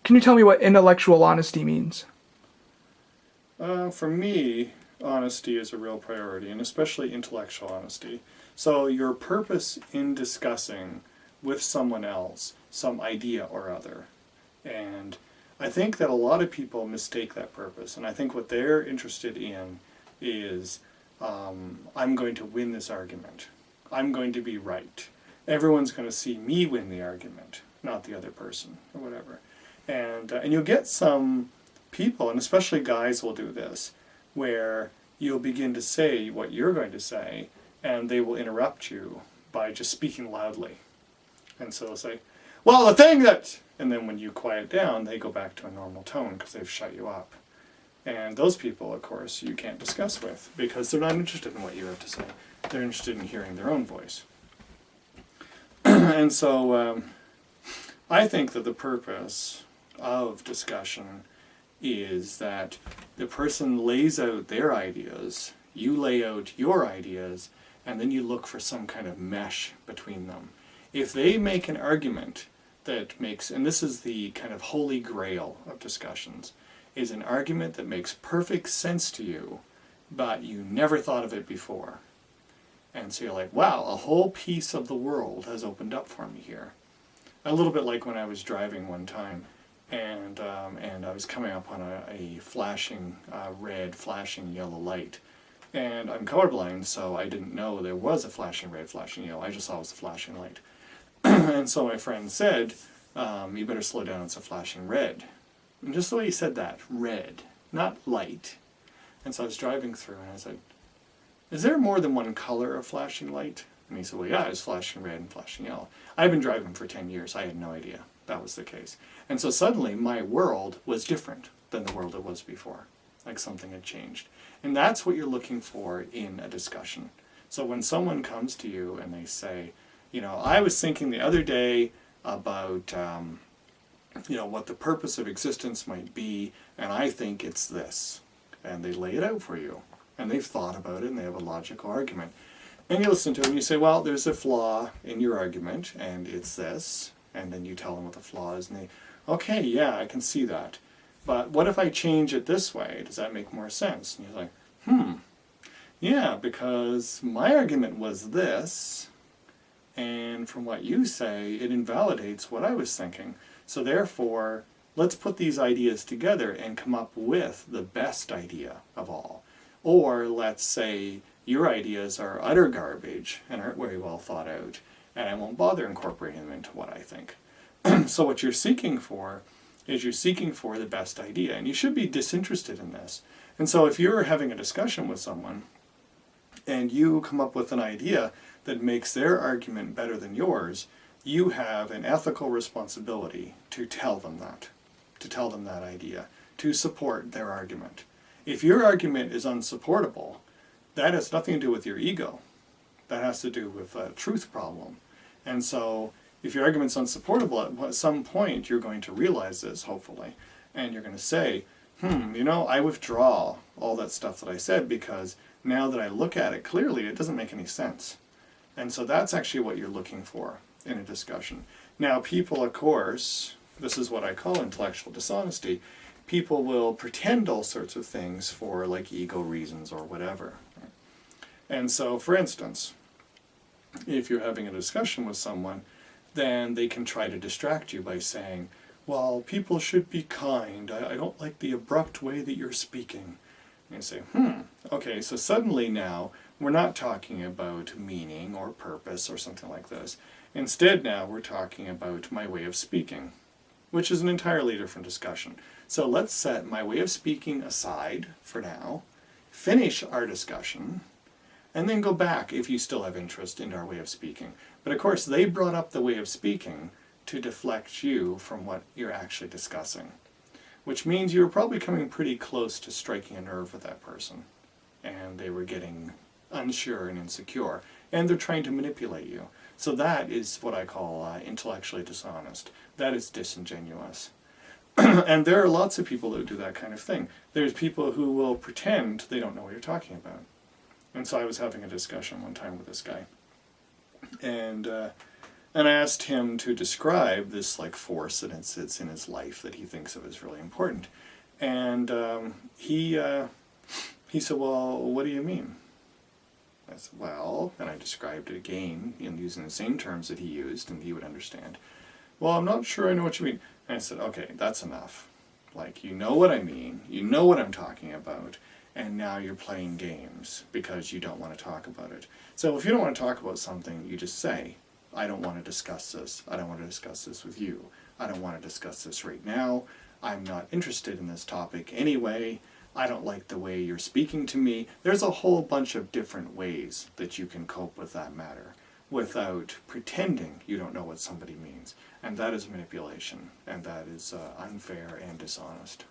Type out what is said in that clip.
Can you tell me what intellectual honesty means? For me, honesty is a real priority, and especially intellectual honesty. So your purpose in discussing with someone else some idea or other. And I think that a lot of people mistake that purpose, and I think what they're interested in is I'm going to win this argument. I'm going to be right. Everyone's going to see me win the argument, not the other person, or whatever. And you'll get some people, and especially guys will do this, where you'll begin to say what you're going to say, and they will interrupt you by just speaking loudly. And so they'll say, well, the thing that... And then when you quiet down, they go back to a normal tone because they've shut you up. And those people, of course, you can't discuss with because they're not interested in what you have to say. They're interested in hearing their own voice. And so I think that the purpose of discussion is that the person lays out their ideas, you lay out your ideas, and then you look for some kind of mesh between them. If they make an argument that makes, and this is the kind of holy grail of discussions, is an argument that makes perfect sense to you, but you never thought of it before. And so you're like, wow, a whole piece of the world has opened up for me here. A little bit like when I was driving one time, and I was coming up on a flashing red, flashing yellow light. And I'm colorblind, so I didn't know there was a flashing red, flashing yellow. I just saw it was a flashing light. And so my friend said, you better slow down, it's a flashing red. And just the way he said that, red, not light. And so I was driving through and I said, is there more than one color of flashing light? And he said, well, yeah, it's flashing red and flashing yellow. I've been driving for 10 years. I had no idea that was the case. And so suddenly my world was different than the world it was before. Like something had changed. And that's what you're looking for in a discussion. So when someone comes to you and they say, you know, I was thinking the other day about, you know, what the purpose of existence might be, and I think it's this. And they lay it out for you. And they've thought about it, and they have a logical argument. And you listen to it, and you say, well, there's a flaw in your argument, and it's this. And then you tell them what the flaw is, and they, okay, yeah, I can see that. But what if I change it this way? Does that make more sense? And you're like, yeah, because my argument was this, and from what you say, it invalidates what I was thinking. So therefore, let's put these ideas together and come up with the best idea of all. Or let's say your ideas are utter garbage and aren't very well thought out, and I won't bother incorporating them into what I think. So what you're seeking for is you're seeking for the best idea, and you should be disinterested in this. And so if you're having a discussion with someone and you come up with an idea that makes their argument better than yours, you have an ethical responsibility to tell them that idea, to support their argument. If your argument is unsupportable, that has nothing to do with your ego. That has to do with a truth problem. And so if your argument's unsupportable, at some point you're going to realize this, hopefully, and you're going to say, you know, I withdraw all that stuff that I said because now that I look at it clearly, it doesn't make any sense. And so that's actually what you're looking for in a discussion. Now, people, of course, this is what I call intellectual dishonesty. People will pretend all sorts of things for like ego reasons or whatever. And so, for instance, if you're having a discussion with someone, then they can try to distract you by saying, well, people should be kind. I don't like the abrupt way that you're speaking. And you say, okay, so suddenly now we're not talking about meaning or purpose or something like this. Instead now we're talking about my way of speaking, which is an entirely different discussion. So let's set my way of speaking aside for now, finish our discussion, and then go back if you still have interest in our way of speaking. But of course they brought up the way of speaking to deflect you from what you're actually discussing, which means you're probably coming pretty close to striking a nerve with that person, and they were getting unsure and insecure, and they're trying to manipulate you. So that is what I call intellectually dishonest. That is disingenuous. And there are lots of people who do that kind of thing. There's people who will pretend they don't know what you're talking about. And so I was having a discussion one time with this guy, and And I asked him to describe this like force that sits in his life that he thinks of as really important. And he said, well, what do you mean? I said, well, and I described it again, using the same terms that he used, and he would understand. Well, I'm not sure I know what you mean. And I said, okay, that's enough. Like, you know what I mean, you know what I'm talking about, and now you're playing games because you don't want to talk about it. So if you don't want to talk about something, you just say, I don't want to discuss this. I don't want to discuss this with you. I don't want to discuss this right now. I'm not interested in this topic anyway. I don't like the way you're speaking to me. There's a whole bunch of different ways that you can cope with that matter without pretending you don't know what somebody means. And that is manipulation, and that is unfair and dishonest.